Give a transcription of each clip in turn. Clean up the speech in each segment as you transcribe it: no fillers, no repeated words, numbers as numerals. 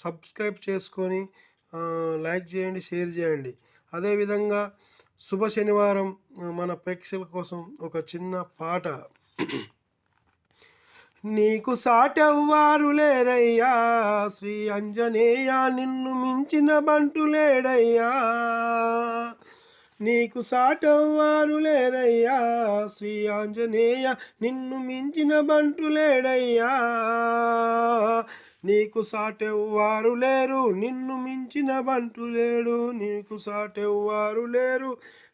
Subscribe చేసుకొని like చేయండి, share చేయండి. అదేవిధంగా శుభ శనివారం మన ప్రేక్షకుల కోసం ఒక చిన్న పాట. నీకు సాటెవ్వారు లేరయ్యా శ్రీ ఆంజనేయ, నిన్ను మించిన బంటు లేడయ్యా. నీకు సాటెవ్వారు లేరయ్యా శ్రీ ఆంజనేయ, నిన్ను మించిన బంటు లేడయ్యా. నీకు సాటెవ్వారు లేరు, నిన్ను మించిన బంటు లేడు. నీకు సాటెవ్వారు లేరు,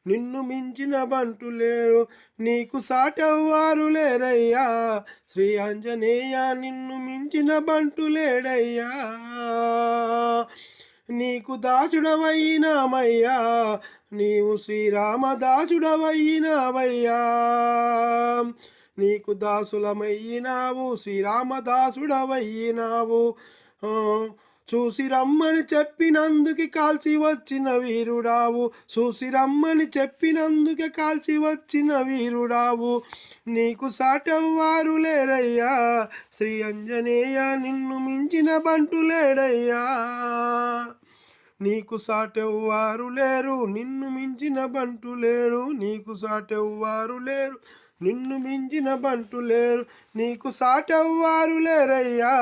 నిన్ను మించిన బంటు లేడు. నీకు సాటెవ్వారు లేరయ్యా శ్రీ ఆంజనేయ, నిన్ను మించిన బంటు లేడయ్యా. నీకు దాసుడవైనామయ్యా, నీవు శ్రీరామదాసుడవైనావయ్యా. నీకు దాసులమయ్యినావు, శ్రీరామదాసుడవయ్యినావు. చూసి రమ్మని చెప్పినందుకు కాల్చి వచ్చిన వీరుడావు. చూసి రమ్మని చెప్పినందుకే కాల్చి వచ్చిన వీరుడావు. నీకు సాటెవ్వారు లేరయ్యా శ్రీ ఆంజనేయ, నిన్ను మించిన బంటు లేడయ్యా. నీకు సాటెవ్వారు లేరు, నిన్ను మించిన బంటు లేడు. నీకు సాటెవ్వారు లేరు, నిన్ను మించిన బంటు లేరు. నీకు సాటెవ్వారు లేరయ్యా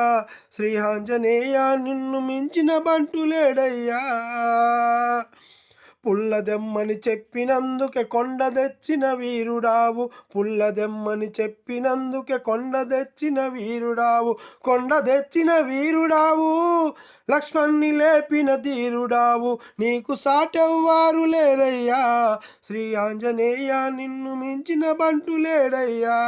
శ్రీ ఆంజనేయ, నిన్ను మించిన బంటు లేడయ్యా. పుల్లదెమ్మని చెప్పినందుకే కొండ తెచ్చిన వీరుడావు. పుల్లదెమ్మని చెప్పినందుకే కొండ తెచ్చిన వీరుడావు. కొండ తెచ్చిన వీరుడావు, లక్ష్మణ్ణి లేపిన ధీరుడావు. నీకు సాటెవ్వారు లేరయ్యా శ్రీ ఆంజనేయ, నిన్ను మించిన బంటు లేడయ్యా.